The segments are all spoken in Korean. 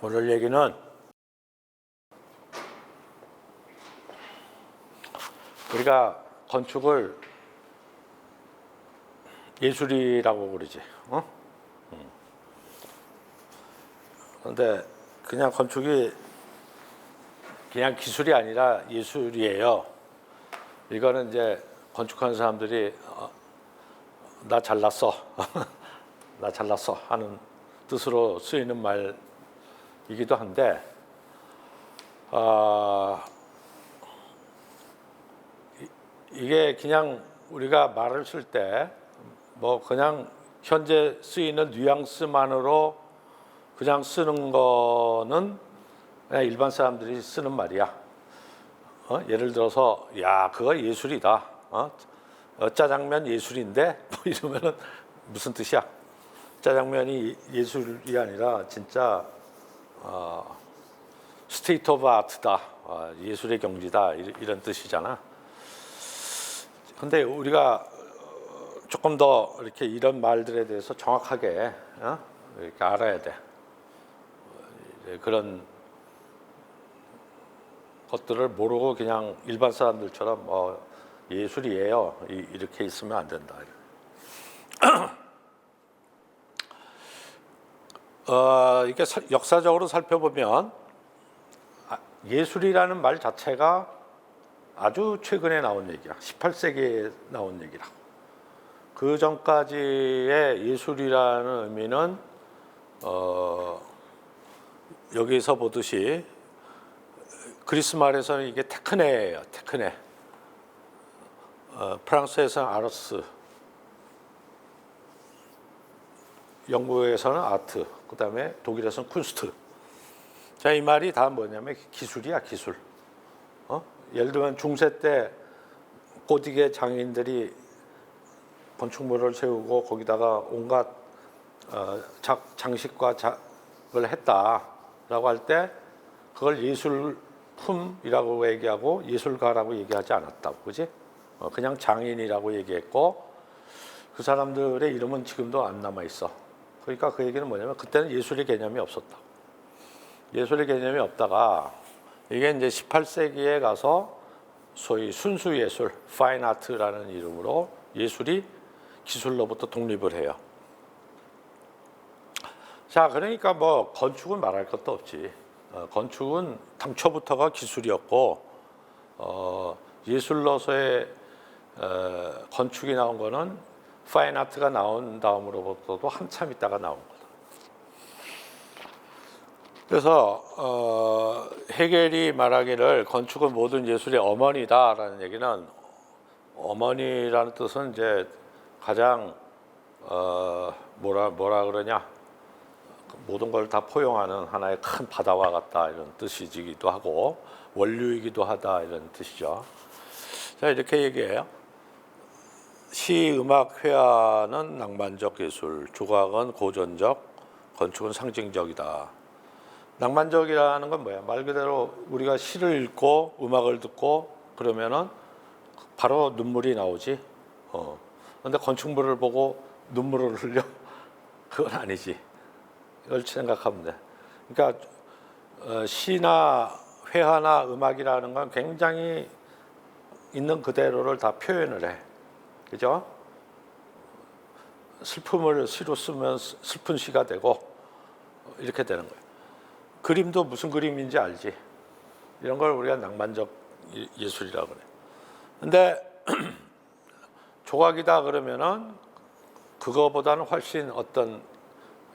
오늘 얘기는 우리가 건축을 예술이라고 그러지. 그런데 그냥 건축이 그냥 기술이 아니라 예술이에요. 이거는 이제 건축하는 사람들이 나 잘났어, 나 잘났어 하는 뜻으로 쓰이는 말이기도 한데, 이게 그냥 우리가 말을 쓸 때 뭐 그냥 현재 쓰이는 뉘앙스만으로 그냥 쓰는 거는 그냥 일반 사람들이 쓰는 말이야. 예를 들어서 야 그거 예술이다. 짜장면 예술인데 뭐 이러면은 무슨 뜻이야? 짜장면이 예술이 아니라 진짜 스테이트 오브 아트다. 예술의 경지다. 이런 뜻이잖아. 근데 우리가 조금 더 이렇게 이런 말들에 대해서 정확하게 이렇게 알아야 돼. 그런 것들을 모르고 그냥 일반 사람들처럼 예술이에요 이렇게 있으면 안 된다. 이게 역사적으로 살펴보면 예술이라는 말 자체가 아주 최근에 나온 얘기야. 18세기에 나온 얘기라고. 그 전까지의 예술이라는 의미는 여기서 보듯이 그리스 말에서는 이게 테크네예요. 테크네. 프랑스에서는 아르스, 영국에서는 아트, 그다음에 독일에서는 쿤스트. 자, 이 말이 다 뭐냐면 기술이야, 기술. 예를 들면 중세 때 고딕의 장인들이 건축물을 세우고 거기다가 온갖 장식과 작을 했다라고 할 때 그걸 예술품이라고 얘기하고 예술가라고 얘기하지 않았다고, 그지? 그냥 장인이라고 얘기했고 그 사람들의 이름은 지금도 안 남아 있어. 그러니까 그 얘기는 뭐냐면 그때는 예술의 개념이 없었다. 예술의 개념이 없다가 이게 이제 18세기에 가서 소위 순수 예술, 파인 아트라는 이름으로 예술이 기술로부터 독립을 해요. 자, 그러니까 뭐 건축은 말할 것도 없지. 건축은 당초부터가 기술이었고 예술로서의 건축이 나온 거는 파인 아트가 나온 다음으로부터도 한참 있다가 나온 거다. 그래서 헤겔이 말하기를 건축은 모든 예술의 어머니다라는 얘기는, 어머니라는 뜻은 이제 가장 뭐라 그러냐, 모든 걸 다 포용하는 하나의 큰 바다와 같다 이런 뜻이기도 하고 원류이기도 하다 이런 뜻이죠. 자, 이렇게 얘기해요. 시, 음악, 회화는 낭만적 예술, 조각은 고전적, 건축은 상징적이다. 낭만적이라는 건 뭐야? 말 그대로 우리가 시를 읽고 음악을 듣고 그러면은 바로 눈물이 나오지. 근데 건축물을 보고 눈물을 흘려? 그건 아니지. 이걸 생각하면 돼. 그러니까 시나 회화나 음악이라는 건 굉장히 있는 그대로를 다 표현을 해. 그죠? 슬픔을 시로 쓰면 슬픈 시가 되고 이렇게 되는 거예요. 그림도 무슨 그림인지 알지? 이런 걸 우리가 낭만적 예술이라고 그래. 근데 조각이다 그러면은 그거보다는 훨씬 어떤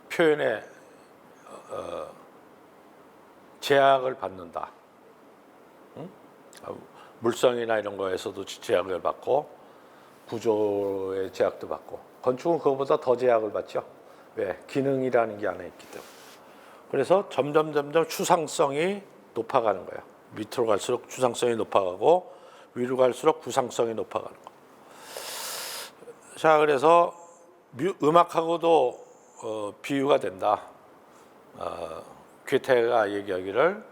표현에 제약을 받는다. 물성이나 이런 거에서도 제약을 받고 구조의 제약도 받고, 건축은 그거보다 더 제약을 받죠. 왜? 기능이라는 게 안에 있기 때문에. 그래서 점점 추상성이 높아가는 거야. 밑으로 갈수록 추상성이 높아가고 위로 갈수록 구상성이 높아가는 거. 자, 그래서 음악하고도 비유가 된다. 괴테가 얘기하기를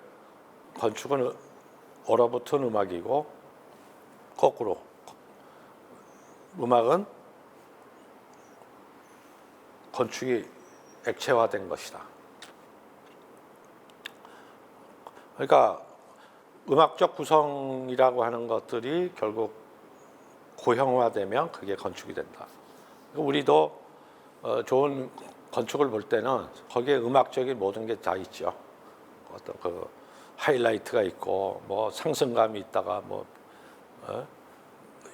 건축은 얼어붙은 음악이고 거꾸로 음악은 건축이 액체화된 것이다. 그러니까 음악적 구성이라고 하는 것들이 결국 고형화되면 그게 건축이 된다. 우리도 좋은 건축을 볼 때는 거기에 음악적인 모든 게 다 있죠. 어떤 그 하이라이트가 있고 뭐 상승감이 있다가 뭐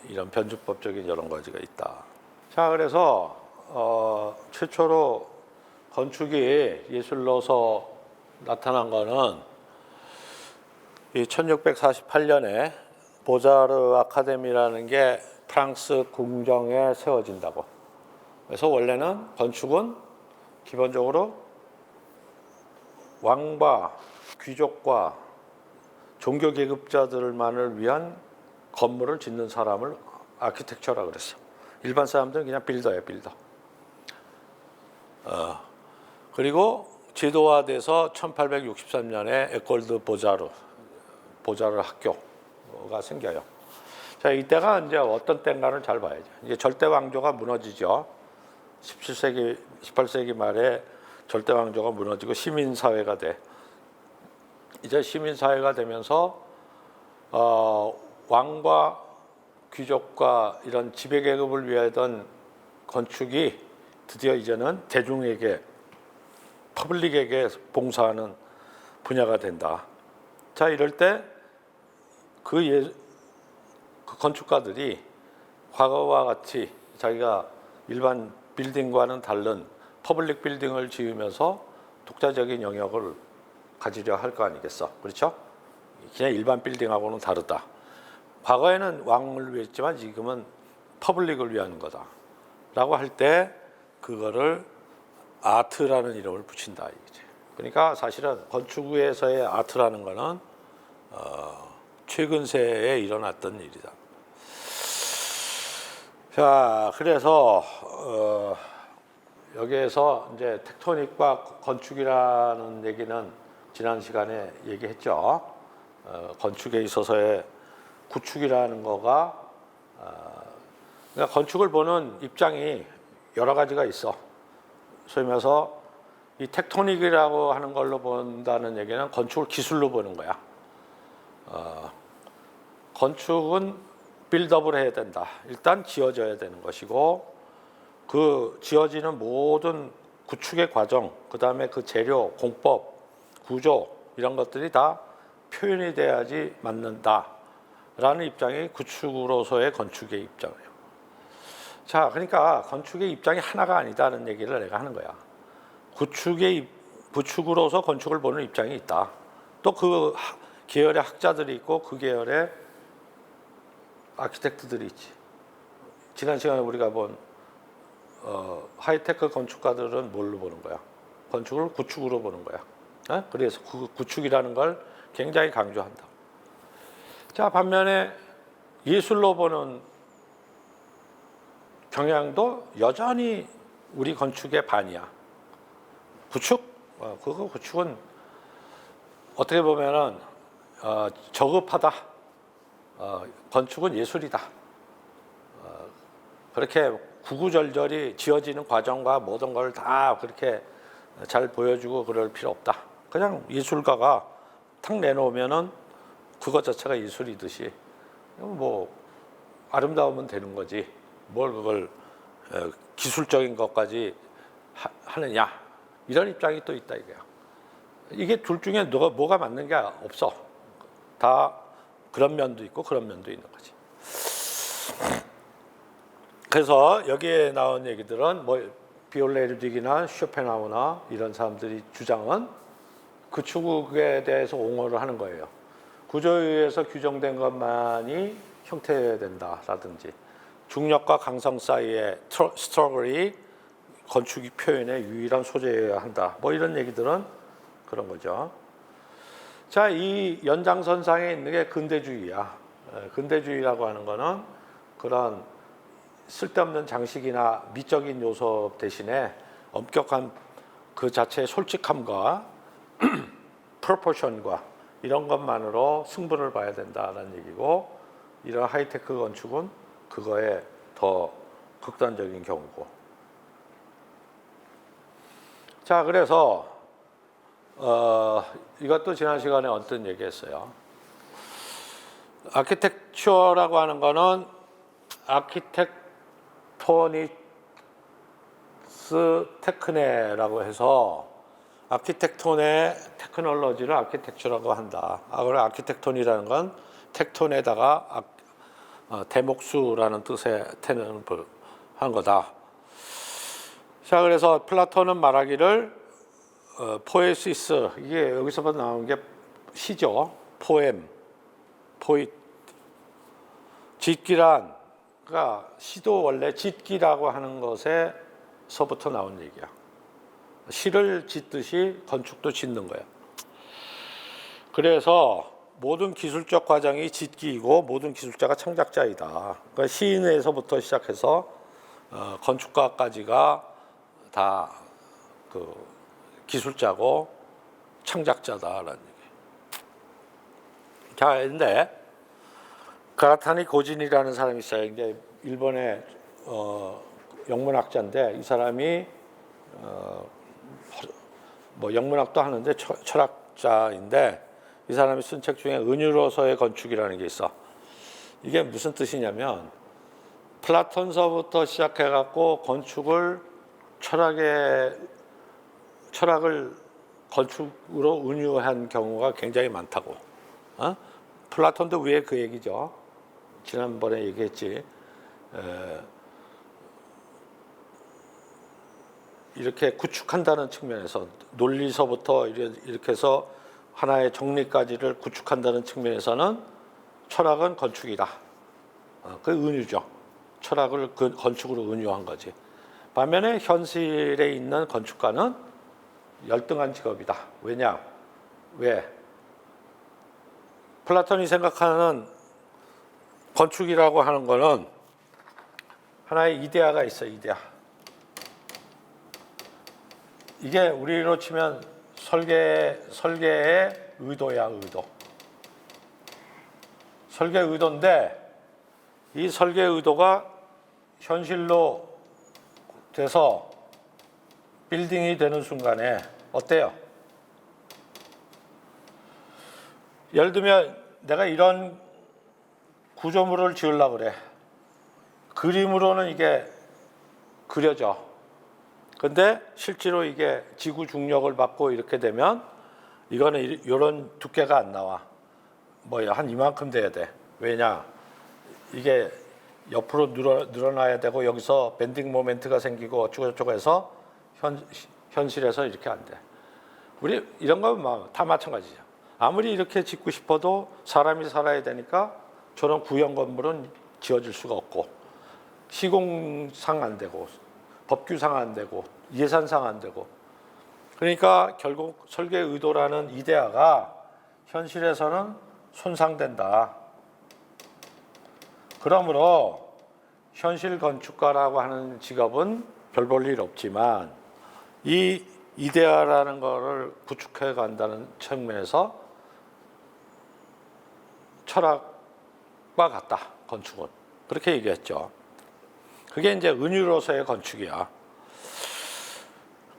이런 변주법적인 여러 가지가 있다. 자, 그래서 최초로 건축이 예술로서 나타난 거는 이 1648년에 보자르 아카데미라는 게 프랑스 궁정에 세워진다고. 그래서 원래는 건축은 기본적으로 왕과 귀족과 종교 계급자들만을 위한 건물을 짓는 사람을 아키텍처라 그랬어. 일반 사람들은 그냥 빌더예요, 빌더. 그리고 제도화돼서 1863년에 에콜드 보자르 학교가 생겨요. 자, 이때가 이제 어떤 때인가를 잘 봐야죠. 이제 절대 왕조가 무너지죠. 17세기, 18세기 말에 절대 왕조가 무너지고 시민 사회가 돼. 이제 시민 사회가 되면서 왕과 귀족과 이런 지배 계급을 위하던 건축이 드디어 이제는 대중에게 퍼블릭에게 봉사하는 분야가 된다. 자, 이럴 때 그 건축가들이 과거와 같이 자기가 일반 빌딩과는 다른 퍼블릭 빌딩을 지으면서 독자적인 영역을 가지려 할 거 아니겠어? 그렇죠? 그냥 일반 빌딩하고는 다르다. 과거에는 왕을 위했지만 지금은 퍼블릭을 위한 거다. 라고 할 때 그거를 아트라는 이름을 붙인다. 이거지. 그러니까 사실은 건축에서의 아트라는 거는 최근 세에 일어났던 일이다. 자, 그래서 여기에서 이제 텍토닉과 건축이라는 얘기는 지난 시간에 얘기했죠. 건축에 있어서의 구축이라는 거가 그러니까 건축을 보는 입장이 여러 가지가 있어. 소위 말해서 이 텍토닉이라고 하는 걸로 본다는 얘기는 건축을 기술로 보는 거야. 건축은 빌드업을 해야 된다. 일단 지어져야 되는 것이고 그 지어지는 모든 구축의 과정, 그 다음에 그 재료, 공법, 구조 이런 것들이 다 표현이 돼야지 맞는다라는 입장이 구축으로서의 건축의 입장이에요. 자, 그러니까 건축의 입장이 하나가 아니다는 얘기를 내가 하는 거야. 구축으로서 건축을 보는 입장이 있다. 또 그 계열의 학자들이 있고 그 계열의 아키텍트들이 있지. 지난 시간에 우리가 본 하이테크 건축가들은 뭘로 보는 거야? 건축을 구축으로 보는 거야. 그래서 그 구축이라는 걸 굉장히 강조한다. 자, 반면에 예술로 보는 경향도 여전히 우리 건축의 반이야. 구축? 구축은 어떻게 보면은 저급하다. 건축은 예술이다. 그렇게 구구절절히 지어지는 과정과 모든 걸 다 그렇게 잘 보여주고 그럴 필요 없다. 그냥 예술가가 탁 내놓으면은 그것 자체가 예술이듯이 뭐 아름다우면 되는 거지. 뭘 그걸 기술적인 것까지 하느냐. 이런 입장이 또 있다 이거야. 이게 둘 중에 뭐가 맞는 게 없어. 다 그런 면도 있고 그런 면도 있는 거지. 그래서 여기에 나온 얘기들은 뭐 비올레 루딕이나 쇼펜하우나 이런 사람들이 주장은 구축에 대해서 옹호를 하는 거예요. 구조에 의해서 규정된 것만이 형태여야 된다라든지 중력과 강성 사이의 스트러글이 건축이 표현의 유일한 소재여야 한다. 뭐 이런 얘기들은 그런 거죠. 자, 이 연장선상에 있는 게 근대주의야. 근대주의라고 하는 거는 그런 쓸데없는 장식이나 미적인 요소 대신에 엄격한 그 자체의 솔직함과 프로포션과 이런 것만으로 승부를 봐야 된다는 얘기고, 이런 하이테크 건축은 그거에 더 극단적인 경우고. 자, 그래서 이것도 지난 시간에 어떤 얘기했어요. 아키텍처라고 하는 거는 아키텍토닉스 테크네라고 해서 아키텍톤의 테크놀로지를 아키텍처라고 한다. 그리고 아키텍톤이라는 건 텍톤에다가 대목수라는 뜻의 테는 한 거다. 자, 그래서 플라톤은 말하기를 포에시스, 이게 여기서부터 나온 게 시죠. 포이. 짓기란, 그러니까 시도 원래 짓기라고 하는 것에서부터 나온 얘기야. 시를 짓듯이 건축도 짓는 거야. 그래서 모든 기술적 과정이 짓기이고 모든 기술자가 창작자이다. 그러니까 시인에서부터 시작해서 건축가까지가 다 그 기술자고 창작자다라는 얘기. 자, 근데 가라타니 고진이라는 사람이 있어요. 이제 일본의 영문학자인데 이 사람이 뭐 영문학도 하는데 철학자인데 이 사람이 쓴 책 중에 은유로서의 건축이라는 게 있어. 이게 무슨 뜻이냐면 플라톤서부터 시작해갖고 건축을 철학을 건축으로 은유한 경우가 굉장히 많다고. 플라톤도 위에 그 얘기죠. 지난번에 얘기했지. 이렇게 구축한다는 측면에서 논리서부터 이렇게 해서 하나의 정리까지를 구축한다는 측면에서는 철학은 건축이다. 그 은유죠. 철학을 그 건축으로 은유한 거지. 반면에 현실에 있는 건축가는 열등한 직업이다. 왜냐? 왜? 플라톤이 생각하는 건축이라고 하는 거는 하나의 이데아가 있어, 이데아. 이게 우리로 치면 설계의 의도야, 의도. 설계 의도인데 이 설계 의도가 현실로 돼서 빌딩이 되는 순간에 어때요? 예를 들면 내가 이런 구조물을 지으려고 그래. 그림으로는 이게 그려져. 근데 실제로 이게 지구 중력을 받고 이렇게 되면 이거는 이런 두께가 안 나와. 뭐야, 한 이만큼 돼야 돼. 왜냐? 이게 옆으로 늘어나야 되고 여기서 밴딩 모멘트가 생기고 어쩌고저쩌고 해서 현실에서 이렇게 안 돼. 우리 이런 거 다 마찬가지죠. 아무리 이렇게 짓고 싶어도 사람이 살아야 되니까 저런 구형 건물은 지어질 수가 없고 시공상 안 되고 법규상 안 되고 예산상 안 되고 그러니까 결국 설계 의도라는 이데아가 현실에서는 손상된다. 그러므로 현실 건축가라고 하는 직업은 별 볼 일 없지만 이 이데아라는 거를 구축해 간다는 측면에서 철학과 같다. 건축은. 그렇게 얘기했죠. 그게 이제 은유로서의 건축이야.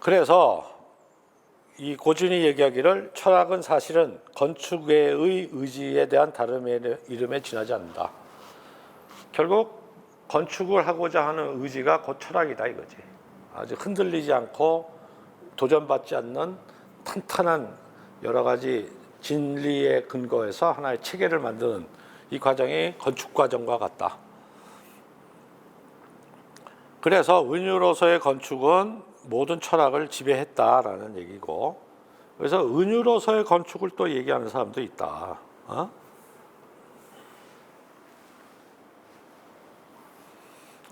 그래서 이 고준이 얘기하기를 철학은 사실은 건축의 의지에 대한 다름의 이름에 지나지 않는다. 결국 건축을 하고자 하는 의지가 곧 철학이다 이거지. 아주 흔들리지 않고 도전받지 않는 탄탄한 여러 가지 진리에 근거해서 하나의 체계를 만드는 이 과정이 건축 과정과 같다. 그래서 은유로서의 건축은 모든 철학을 지배했다라는 얘기고, 그래서 은유로서의 건축을 또 얘기하는 사람도 있다.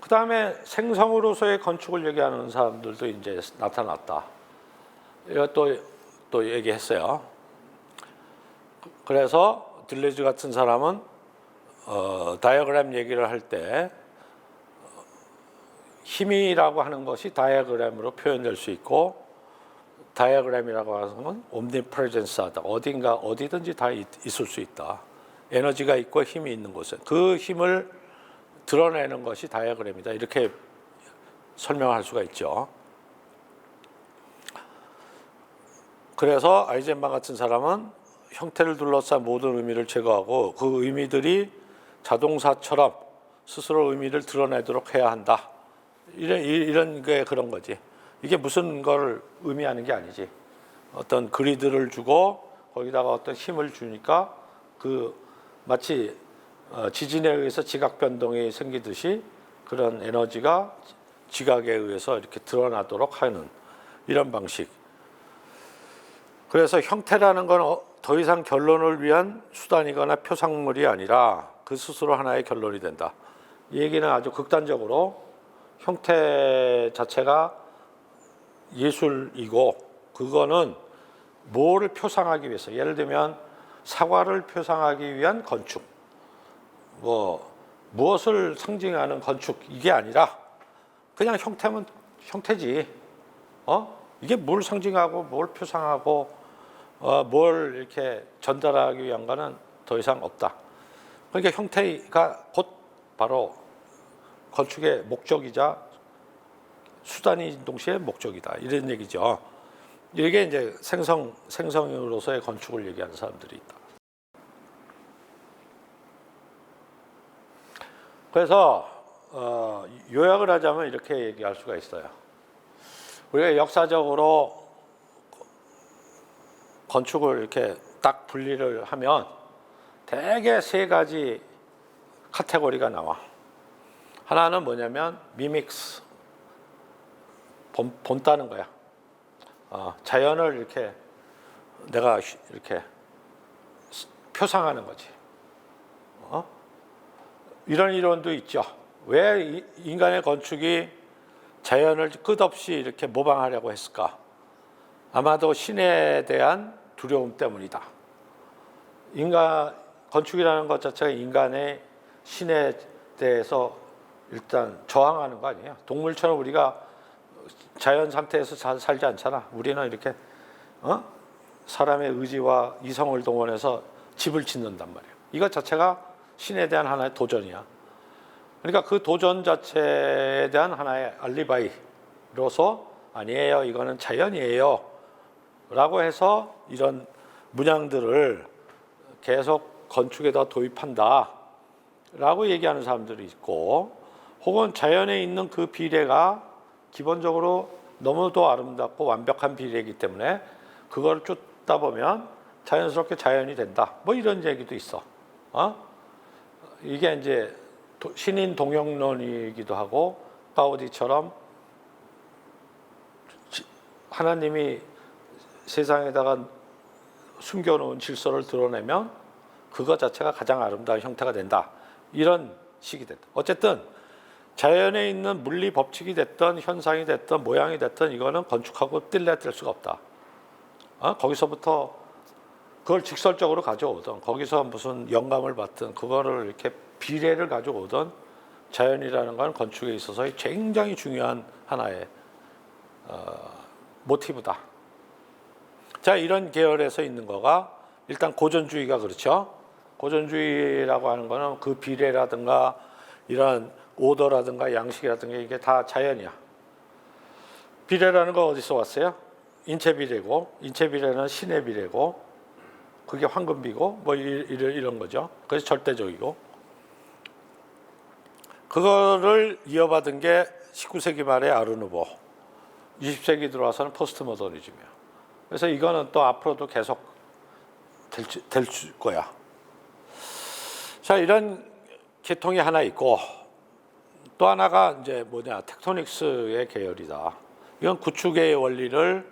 그 다음에 생성으로서의 건축을 얘기하는 사람들도 이제 나타났다. 이것도 얘기했어요. 그래서 들레즈 같은 사람은 다이어그램 얘기를 할 때 힘이라고 하는 것이 다이어그램으로 표현될 수 있고, 다이어그램이라고 하는 건 옴니프레젠스하다. 어딘가 어디든지 다 있을 수 있다. 에너지가 있고 힘이 있는 곳에 그 힘을 드러내는 것이 다이어그램이다. 이렇게 설명할 수가 있죠. 그래서 아이젠방 같은 사람은 형태를 둘러싼 모든 의미를 제거하고 그 의미들이 자동사처럼 스스로 의미를 드러내도록 해야 한다. 이런 게 그런 거지. 이게 무슨 걸 의미하는 게 아니지. 어떤 그리드를 주고 거기다가 어떤 힘을 주니까 그 마치 지진에 의해서 지각 변동이 생기듯이 그런 에너지가 지각에 의해서 이렇게 드러나도록 하는 이런 방식. 그래서 형태라는 건 더 이상 결론을 위한 수단이거나 표상물이 아니라 그 스스로 하나의 결론이 된다. 이 얘기는 아주 극단적으로 형태 자체가 예술이고 그거는 뭐를 표상하기 위해서, 예를 들면 사과를 표상하기 위한 건축, 무엇을 상징하는 건축, 이게 아니라 그냥 형태면 형태지. 이게 뭘 상징하고 뭘 표상하고 뭘 이렇게 전달하기 위한 거는 더 이상 없다. 그러니까 형태가 곧 바로 건축의 목적이자 수단인 동시에 목적이다. 이런 얘기죠. 이게 이제 생성으로서의 건축을 얘기하는 사람들이 있다. 그래서 요약을 하자면 이렇게 얘기할 수가 있어요. 우리가 역사적으로 건축을 이렇게 딱 분리를 하면 대개 세 가지 카테고리가 나와. 하나는 뭐냐면 미믹스, 본다는 거야. 자연을 이렇게 내가 이렇게 표상하는 거지. 이런 이론도 있죠. 왜 인간의 건축이 자연을 끝없이 이렇게 모방하려고 했을까? 아마도 신에 대한 두려움 때문이다. 건축이라는 것 자체가 인간의 신에 대해서 일단 저항하는 거 아니에요. 동물처럼 우리가 자연 상태에서 살지 않잖아. 우리는 이렇게 사람의 의지와 이성을 동원해서 집을 짓는단 말이에요. 이것 자체가 신에 대한 하나의 도전이야. 그러니까 그 도전 자체에 대한 하나의 알리바이로서 아니에요, 이거는 자연이에요 라고 해서 이런 문양들을 계속 건축에다 도입한다 라고 얘기하는 사람들이 있고, 혹은 자연에 있는 그 비례가 기본적으로 너무도 아름답고 완벽한 비례이기 때문에 그걸 쫓다 보면 자연스럽게 자연이 된다, 뭐 이런 얘기도 있어. 이게 이제 신인 동영론이기도 하고, 가우디처럼 하나님이 세상에다가 숨겨놓은 질서를 드러내면 그것 자체가 가장 아름다운 형태가 된다, 이런 식이 된다. 어쨌든 자연에 있는 물리 법칙이 됐든 현상이 됐든 모양이 됐든 이거는 건축하고 뗄래야 뗄 수가 없다. 거기서부터 그걸 직설적으로 가져오든 거기서 무슨 영감을 받든 그거를 이렇게 비례를 가져오든 자연이라는 건 건축에 있어서 굉장히 중요한 하나의 모티브다. 자, 이런 계열에서 있는 거가 일단 고전주의가 그렇죠. 고전주의라고 하는 거는 그 비례라든가 이런 오더라든가 양식이라든가 이게 다 자연이야. 비례라는 거 어디서 왔어요? 인체 비례고, 인체 비례는 신의 비례고, 그게 황금비고 뭐 이런 거죠. 그래서 절대적이고, 그거를 이어받은 게 19세기 말에 아르누보, 20세기 들어와서는 포스트 모더니즘이야. 그래서 이거는 또 앞으로도 계속 될 거야. 자, 이런 계통이 하나 있고, 또 하나가 이제 뭐냐, 텍토닉스의 계열이다. 이건 구축의 원리를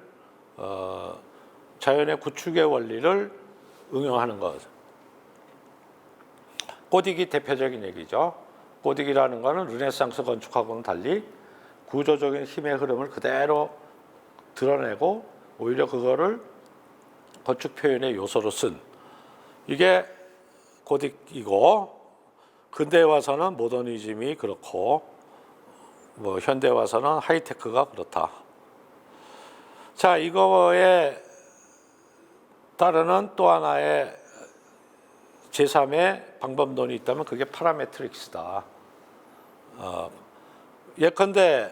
자연의 구축의 원리를 응용하는 것. 꼬디기 대표적인 얘기죠. 꼬디기라는 것은 르네상스 건축하고는 달리 구조적인 힘의 흐름을 그대로 드러내고 오히려 그거를 건축 표현의 요소로 쓴, 이게 고딕이고, 근대에 와서는 모더니즘이 그렇고 뭐 현대에 와서는 하이테크가 그렇다. 자, 이거에 따르는 또 하나의 제3의 방법론이 있다면 그게 파라메트릭스다. 예컨대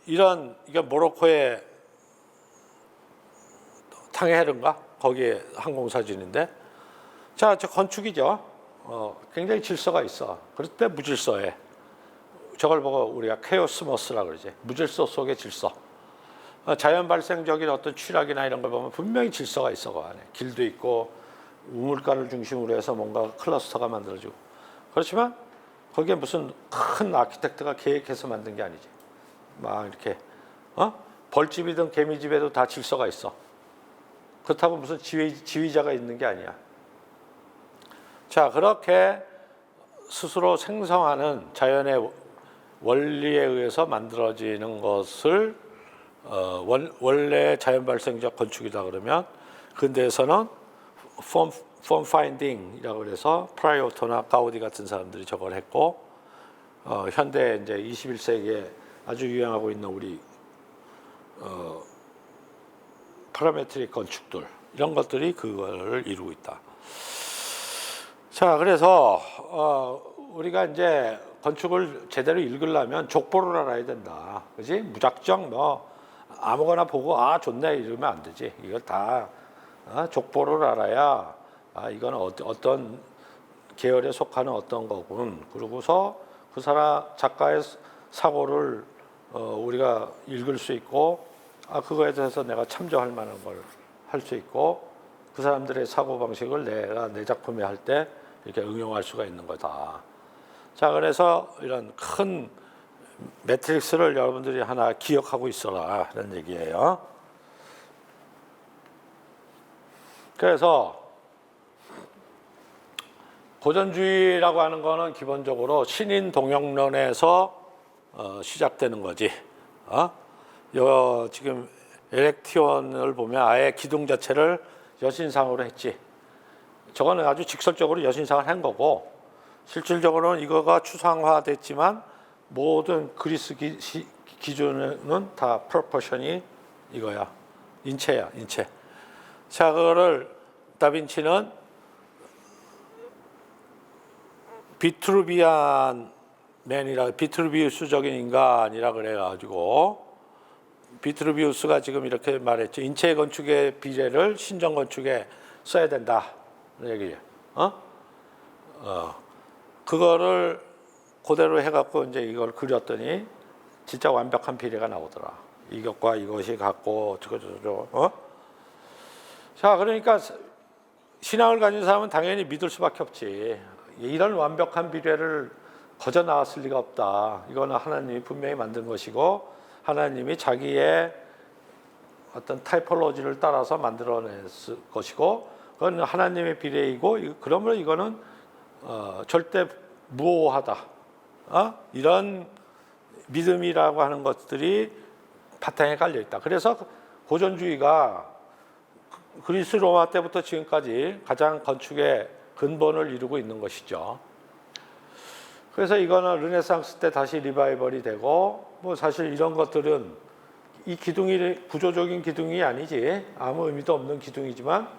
이게 모로코의 상해른가? 거기에 항공사진인데. 자, 저 건축이죠. 굉장히 질서가 있어. 그럴 때 무질서해. 저걸 보고 우리가 케오스모스라고 그러지. 무질서 속의 질서. 자연 발생적인 어떤 추락이나 이런 걸 보면 분명히 질서가 있어. 그 안에 길도 있고 우물가를 중심으로 해서 뭔가 클러스터가 만들어지고. 그렇지만 거기에 무슨 큰 아키텍트가 계획해서 만든 게 아니지. 막 이렇게 벌집이든 개미집에도 다 질서가 있어. 그렇다고 무슨 지휘자가 있는 게 아니야. 자, 그렇게 스스로 생성하는 자연의 원리에 의해서 만들어지는 것을 원래 자연 발생적 건축이다 그러면 근대에서는 폼 파인딩이라고 그래서 프라이오토나 가우디 같은 사람들이 저걸 했고 현대 이제 21세기에 아주 유행하고 있는 우리 파라메트릭 건축들 이런 것들이 그걸 이루고 있다. 자, 그래서 우리가 이제 건축을 제대로 읽으려면 족보를 알아야 된다. 그지? 무작정 뭐 아무거나 보고 좋네 이러면 안 되지. 이걸 다 족보를 알아야 이건 어떤 계열에 속하는 어떤 거군. 그러고서 그 사람 작가의 사고를 우리가 읽을 수 있고 그거에 대해서 내가 참조할 만한 걸 할 수 있고 그 사람들의 사고 방식을 내가 내 작품에 할 때 이렇게 응용할 수가 있는 거다. 자, 그래서 이런 큰 매트릭스를 여러분들이 하나 기억하고 있어라 이런 얘기예요. 그래서 고전주의라고 하는 거는 기본적으로 신인 동영론에서 시작되는 거지. 지금 에렉티온을 보면 아예 기둥 자체를 여신상으로 했지. 저거는 아주 직설적으로 여신상을 한 거고 실질적으로는 이거가 추상화됐지만 모든 그리스 기준은 다 프로포션이 이거야. 인체야, 인체. 자, 그거를 다빈치는 비트루비우스적인 인간이라 그래가지고 비트루비우스가 지금 이렇게 말했죠. 인체 건축의 비례를 신전 건축에 써야 된다. 얘기예요. 그거를 그대로 해갖고 이제 이걸 그렸더니 진짜 완벽한 비례가 나오더라. 이것과 이것이 같고 저거. 자, 그러니까 신앙을 가진 사람은 당연히 믿을 수밖에 없지. 이런 완벽한 비례를 거저 나왔을 리가 없다. 이거는 하나님이 분명히 만든 것이고 하나님이 자기의 어떤 타이폴로지를 따라서 만들어냈을 것이고 그건 하나님의 비례이고 그러므로 이거는 절대 무오하다. 이런 믿음이라고 하는 것들이 바탕에 깔려 있다. 그래서 고전주의가 그리스 로마 때부터 지금까지 가장 건축의 근본을 이루고 있는 것이죠. 그래서 이거는 르네상스 때 다시 리바이벌이 되고 뭐 사실 이런 것들은 이 기둥이 구조적인 기둥이 아니지 아무 의미도 없는 기둥이지만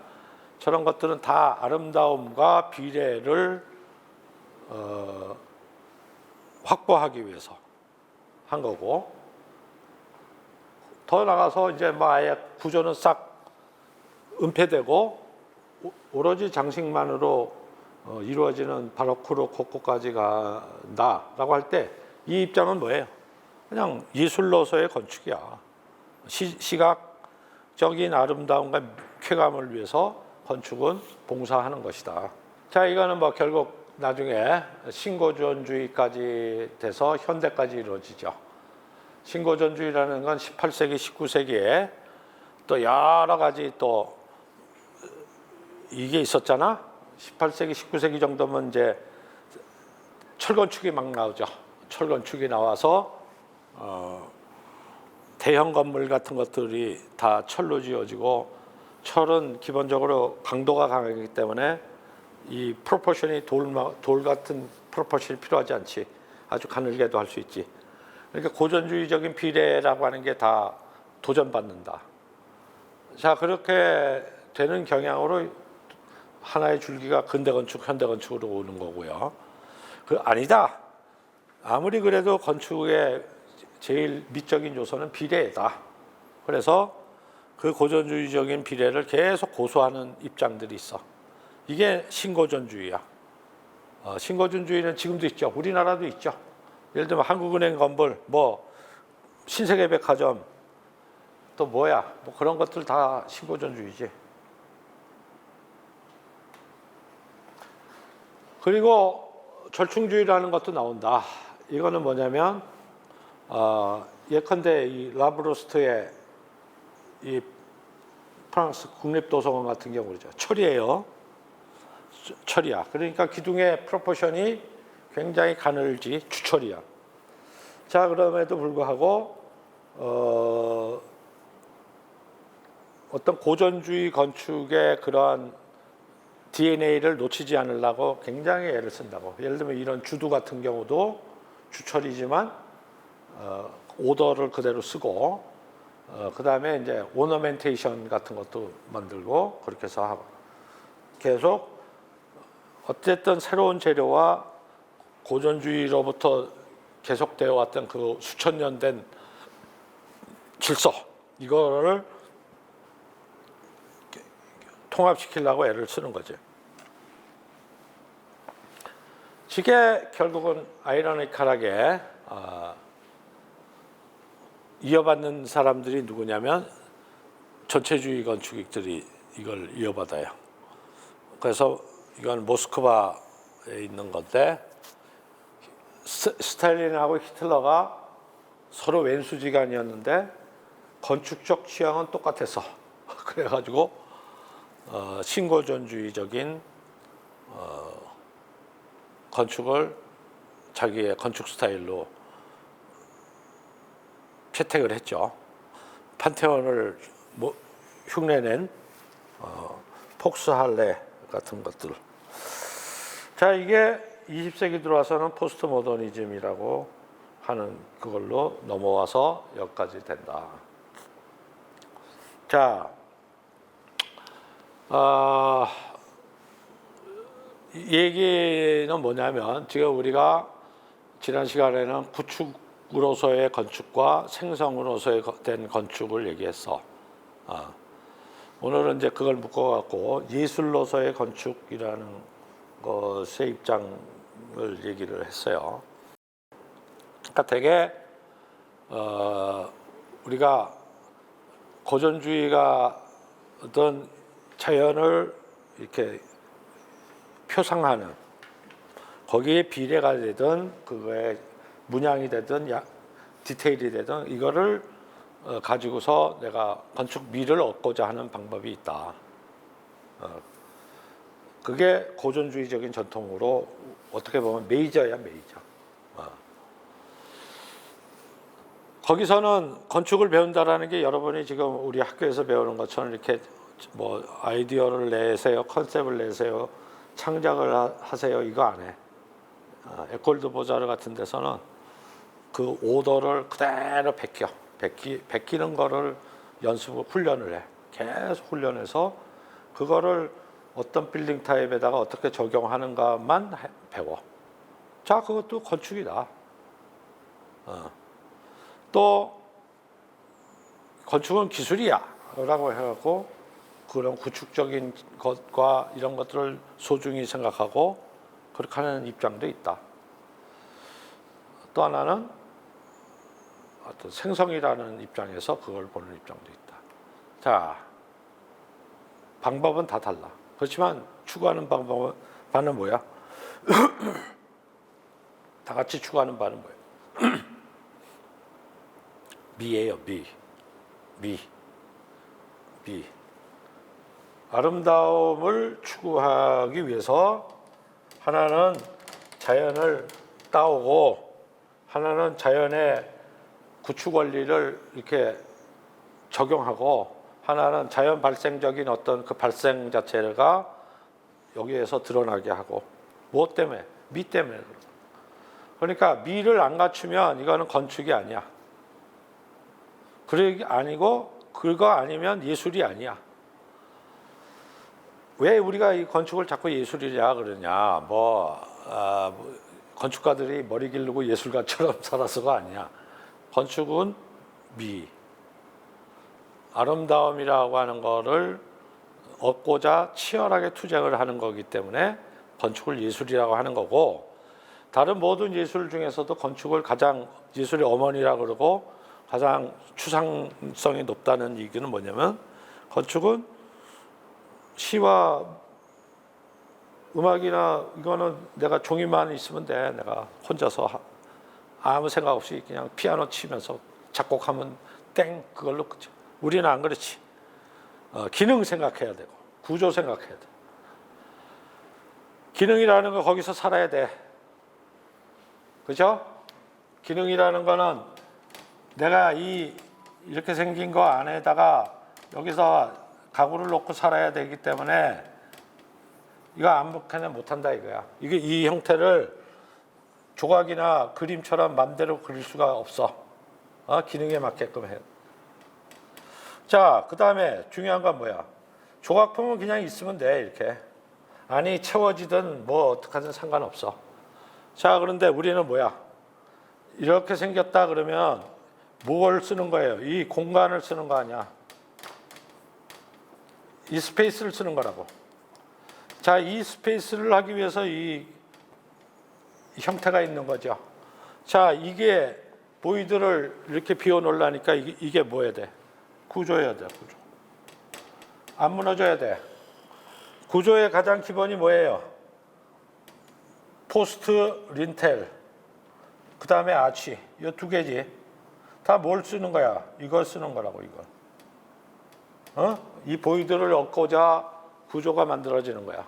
저런 것들은 다 아름다움과 비례를 확보하기 위해서 한 거고 더 나가서 이제 뭐 아예 구조는 싹 은폐되고 오로지 장식만으로 이루어지는 바로크 로코코까지 간다라고 할 때 이 입장은 뭐예요? 그냥 예술로서의 건축이야. 시각적인 아름다움과 쾌감을 위해서 건축은 봉사하는 것이다. 자, 이거는 뭐 결국 나중에 신고전주의까지 돼서 현대까지 이루어지죠. 신고전주의라는 건 18세기, 19세기에 또 여러 가지 또 이게 있었잖아. 18세기, 19세기 정도면 이제 철건축이 막 나오죠. 철건축이 나와서 대형 건물 같은 것들이 다 철로 지어지고 철은 기본적으로 강도가 강하기 때문에 이 프로포션이 돌 같은 프로포션이 필요하지 않지. 아주 가늘게도 할 수 있지. 그러니까 고전주의적인 비례라고 하는 게 다 도전받는다. 자, 그렇게 되는 경향으로 하나의 줄기가 근대건축, 현대건축으로 오는 거고요. 아니다. 아무리 그래도 건축의 제일 미적인 요소는 비례다. 그래서 그 고전주의적인 비례를 계속 고수하는 입장들이 있어. 이게 신고전주의야. 신고전주의는 지금도 있죠. 우리나라도 있죠. 예를 들면 한국은행 건물, 뭐 신세계백화점, 또 뭐야, 뭐 그런 것들 다 신고전주의지. 그리고 절충주의라는 것도 나온다. 이거는 뭐냐면 예컨대 이 라브로스트의 이 프랑스 국립도서관 같은 경우죠. 철이에요. 철이야. 그러니까 기둥의 프로포션이 굉장히 가늘지 주철이야. 자, 그럼에도 불구하고 어떤 고전주의 건축의 그러한 DNA를 놓치지 않으려고 굉장히 애를 쓴다고. 예를 들면 이런 주두 같은 경우도 주철이지만 오더를 그대로 쓰고 그 다음에 이제 오너멘테이션 같은 것도 만들고 그렇게 해서 하고 계속 어쨌든 새로운 재료와 고전주의로부터 계속되어 왔던 그 수천 년 된 질서 이거를 통합시키려고 애를 쓰는 거죠. 이게 결국은 아이러니컬하게 이어받는 사람들이 누구냐면 전체주의 건축객들이 이걸 이어받아요. 그래서 이건 모스크바에 있는 건데 스탈린하고 히틀러가 서로 왼수지간이었는데 건축적 취향은 똑같았어. 그래가지고 신고전주의적인 건축을 자기의 건축 스타일로 채택을 했죠. 판테온을 흉내낸 폭스할레 같은 것들. 자, 이게 20세기 들어와서는 포스트 모더니즘이라고 하는 그걸로 넘어와서 여기까지 된다. 자, 얘기는 뭐냐면 지금 우리가 지난 시간에는 구축으로서의 건축과 생성으로서의 된 건축을 얘기했어. 오늘은 이제 그걸 묶어갖고 예술로서의 건축이라는 것의 입장을 얘기를 했어요. 그러니까 되게 우리가 고전주의가 어떤 자연을 이렇게 표상하는 거기에 비례가 되든 그거에 문양이 되든 디테일이 되든 이거를 가지고서 내가 건축미를 얻고자 하는 방법이 있다. 그게 고전주의적인 전통으로 어떻게 보면 메이저야, 메이저. 거기서는 건축을 배운다라는 게 여러분이 지금 우리 학교에서 배우는 것처럼 이렇게 뭐 아이디어를 내세요, 컨셉을 내세요, 창작을 하세요 이거 안 해. 에콜 드 보자르 같은 데서는 그 오더를 그대로 베끼는 거를 연습을 훈련을 해. 계속 훈련해서 그거를 어떤 빌딩 타입에다가 어떻게 적용하는가만 배워. 자, 그것도 건축이다. 또 건축은 기술이야 라고 해갖고 그런 구축적인 것과 이런 것들을 소중히 생각하고 그렇게 하는 입장도 있다. 또 하나는 어떤 생성이라는 입장에서 그걸 보는 입장도 있다. 자, 방법은 다 달라. 그렇지만 추구하는 바는 뭐야? 다 같이 추구하는 바는 뭐야? 미예요, 미. 아름다움을 추구하기 위해서 하나는 자연을 따오고 하나는 자연의 구축 원리를 이렇게 적용하고 하나는 자연 발생적인 어떤 그 발생 자체가 여기에서 드러나게 하고 무엇 때문에? 미 때문에. 그러니까 미를 안 갖추면 이거는 건축이 아니야. 그게 아니고 그거 아니면 예술이 아니야. 왜 우리가 이 건축을 자꾸 예술이냐 그러냐? 건축가들이 머리 기르고 예술가처럼 살아서가 아니야. 건축은 미. 아름다움이라고 하는 거를 얻고자 치열하게 투쟁을 하는 거기 때문에 건축을 예술이라고 하는 거고, 다른 모든 예술 중에서도 건축을 가장 예술의 어머니라고 그러고 가장 추상성이 높다는 얘기는 뭐냐면, 건축은 시와 음악이나 이거는 내가 종이만 있으면 돼. 내가 혼자서 아무 생각 없이 그냥 피아노 치면서 작곡하면 땡, 그걸로 끝이야. 우리는 안 그렇지. 기능 생각해야 되고 구조 생각해야 돼. 기능이라는 거 거기서 살아야 돼. 그죠? 기능이라는 거는 내가 이렇게 생긴 거 안에다가 여기서 가구를 놓고 살아야 되기 때문에 이거 아무렇게나 못한다 이거야. 이게 이 형태를 조각이나 그림처럼 맘대로 그릴 수가 없어. 기능에 맞게끔 해. 자, 그 다음에 중요한 건 뭐야? 조각품은 그냥 있으면 돼. 이렇게 안이 채워지든 뭐 어떡하든 상관없어. 자, 그런데 우리는 뭐야? 이렇게 생겼다 그러면 뭘 쓰는 거예요? 이 공간을 쓰는 거 아니야? 이 스페이스를 쓰는 거라고. 자, 이 스페이스를 하기 위해서 이 형태가 있는 거죠. 자, 이게 보이드를 이렇게 비워 놓으려니까 이게 뭐 해야 돼? 구조해야 돼, 구조. 안 무너져야 돼. 구조의 가장 기본이 뭐예요? 포스트, 린텔, 그 다음에 아치. 이 두 개지. 다 뭘 쓰는 거야? 이걸 쓰는 거라고, 이걸. 이 보이드를 얻고자 구조가 만들어지는 거야.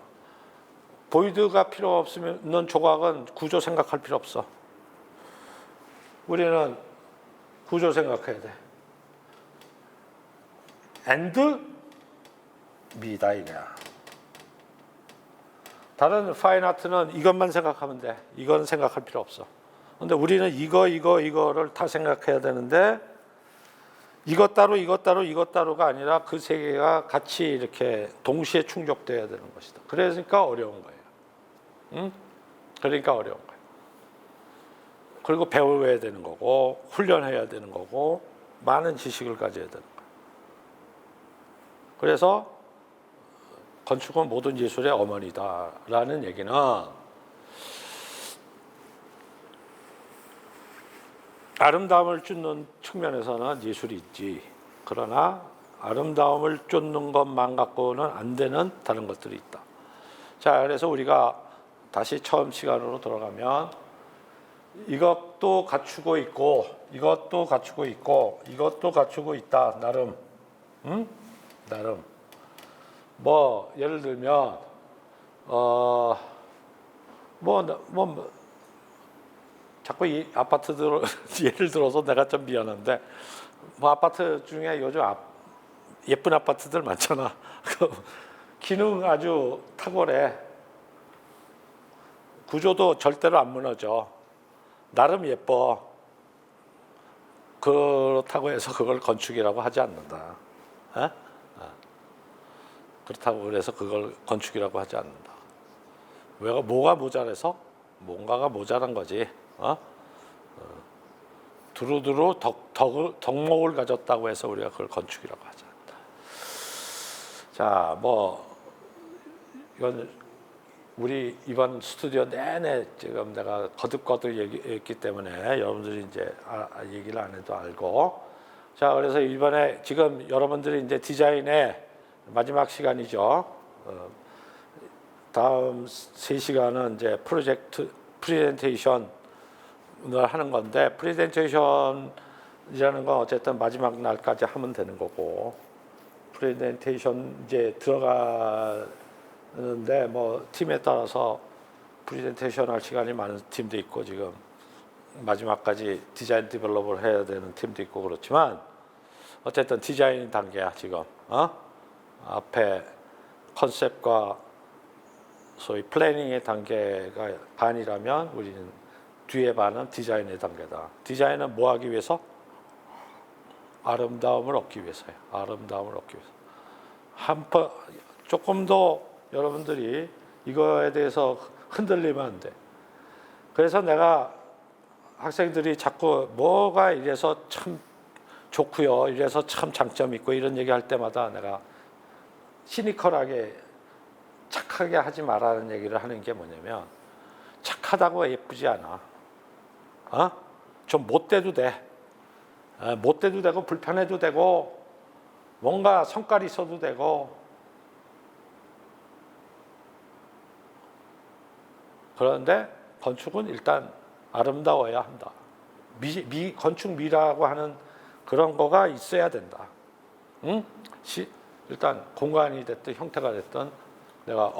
보이드가 필요 없으면 조각은 구조 생각할 필요 없어. 우리는 구조 생각해야 돼. and me다 이거야. 다른 파인 아트는 이것만 생각하면 돼. 이건 생각할 필요 없어. 근데 우리는 이거를 다 생각해야 되는데, 이것 따로가 아니라 그 세 개가 같이 이렇게 동시에 충족돼야 되는 것이다. 그러니까 어려운 거예요. 응? 그러니까 어려운 거예요. 그리고 배워야 되는 거고, 훈련해야 되는 거고, 많은 지식을 가져야 되는 거예요. 그래서 건축은 모든 예술의 어머니다라는 얘기는, 아름다움을 쫓는 측면에서는 예술이 있지. 그러나 아름다움을 쫓는 것만 갖고는 안 되는 다른 것들이 있다. 자, 그래서 우리가 다시 처음 시간으로 돌아가면, 이것도 갖추고 있고 이것도 갖추고 있고 이것도 갖추고 있다. 나름. 나름. 뭐 예를 들면 자꾸 이 아파트들 예를 들어서 내가 좀 미안한데, 뭐 아파트 중에 요즘 예쁜 아파트들 많잖아. 기능 아주 탁월해. 구조도 절대로 안 무너져. 나름 예뻐. 그렇다고 해서 그걸 건축이라고 하지 않는다. 그렇다고 그래서 그걸 건축이라고 하지 않는다. 뭐가 모자라서? 뭔가가 모자란 거지. 두루두루 덕목을 가졌다고 해서 우리가 그걸 건축이라고 하지 않는다. 자, 이건 우리 이번 스튜디오 내내 지금 내가 거듭거듭 얘기했기 때문에 여러분들이 이제 얘기를 안 해도 알고. 자, 그래서 이번에 지금 여러분들이 이제 디자인의 마지막 시간이죠. 다음 3시간은 이제 프레젠테이션을 하는 건데, 프레젠테이션이라는 건 어쨌든 마지막 날까지 하면 되는 거고, 프레젠테이션 이제 들어가는데 뭐 팀에 따라서 프레젠테이션 할 시간이 많은 팀도 있고, 지금 마지막까지 디자인 디벨롭을 해야 되는 팀도 있고 그렇지만, 어쨌든 디자인 단계야 지금. 앞에 컨셉과 소위 플래닝의 단계가 반이라면, 우리는 뒤에 반은 디자인의 단계다. 디자인은 뭐 하기 위해서? 아름다움을 얻기 위해서예요. 아름다움을 얻기 위해서. 조금 더 여러분들이 이거에 대해서 흔들리면 안 돼. 그래서 내가 학생들이 자꾸 뭐가 이래서 참 좋고요. 이래서 참 장점이 있고 이런 얘기할 때마다 내가 시니컬하게 착하게 하지 말라는 얘기를 하는 게 뭐냐면 착하다고 예쁘지 않아. 좀 못돼도 돼. 못돼도 되고 불편해도 되고 뭔가 성깔이 있어도 되고 그런데 건축은 일단 아름다워야 한다. 건축미라고 하는 그런 거가 있어야 된다. 응? 일단 공간이 됐든 형태가 됐든 내가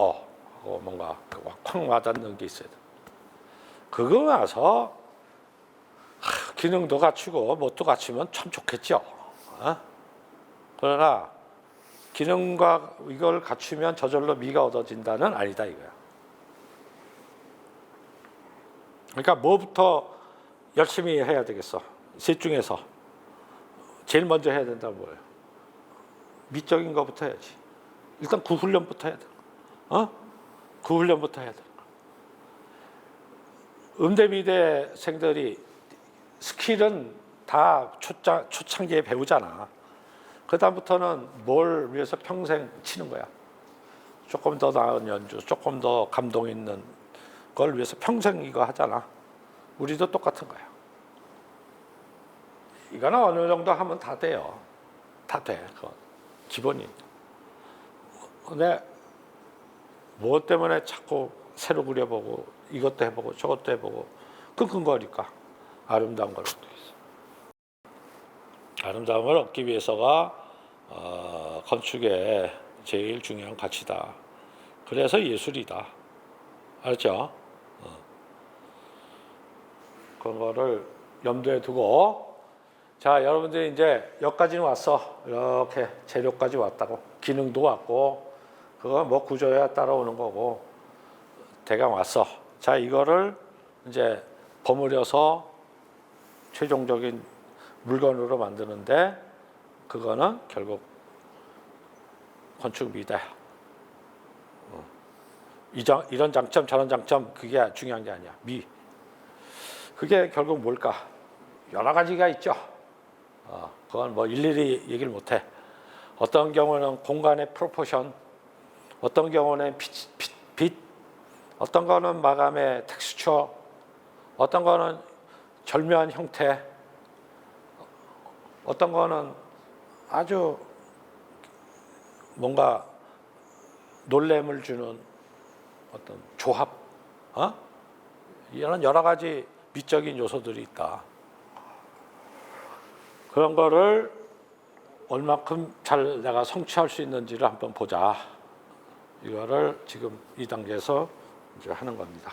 뭔가 콱 와닿는 게 있어야 돼. 그거 나서 기능도 갖추고 뭣도 갖추면 참 좋겠죠. 그러나 기능과 이걸 갖추면 저절로 미가 얻어진다는 아니다 이거야. 그러니까 뭐부터 열심히 해야 되겠어? 셋 중에서 제일 먼저 해야 된다는 뭐예요? 미적인 것부터 해야지. 일단 그 훈련부터 해야 돼. 그 훈련부터 해야 돼. 음대미대생들이 스킬은 다 초창기에 배우잖아. 그 다음부터는 뭘 위해서 평생 치는 거야. 조금 더 나은 연주, 조금 더 감동 있는 걸 위해서 평생 이거 하잖아. 우리도 똑같은 거야. 이거는 어느 정도 하면 다 돼요. 다 돼. 그건 기본이. 근데 무엇 때문에 자꾸 새로 그려보고 이것도 해보고 저것도 해보고 끙끙거리니까 아름다운 걸 얻기 위해서. 아름다움을 얻기 위해서가 건축의 제일 중요한 가치다. 그래서 예술이다. 알았죠? 그런 거를 염두에 두고 자 여러분들이 이제 여기까지는 왔어. 이렇게 재료까지 왔다고 기능도 왔고 그거 뭐 구조야 따라오는 거고 대강 왔어. 자 이거를 이제 버무려서 최종적인 물건으로 만드는데 그거는 결국 건축미다. 이런 장점 저런 장점 그게 중요한 게 아니야. 미. 그게 결국 뭘까? 여러 가지가 있죠. 그건 뭐 일일이 얘기를 못해. 어떤 경우는 공간의 프로포션, 어떤 경우는 빛, 어떤 거는 마감의 텍스처, 어떤 거는 절묘한 형태, 어떤 거는 아주 뭔가 놀램을 주는 어떤 조합, 이런 여러 가지 미적인 요소들이 있다. 그런 거를 얼마큼 잘 내가 성취할 수 있는지를 한번 보자. 이거를 지금 이 단계에서 이제 하는 겁니다.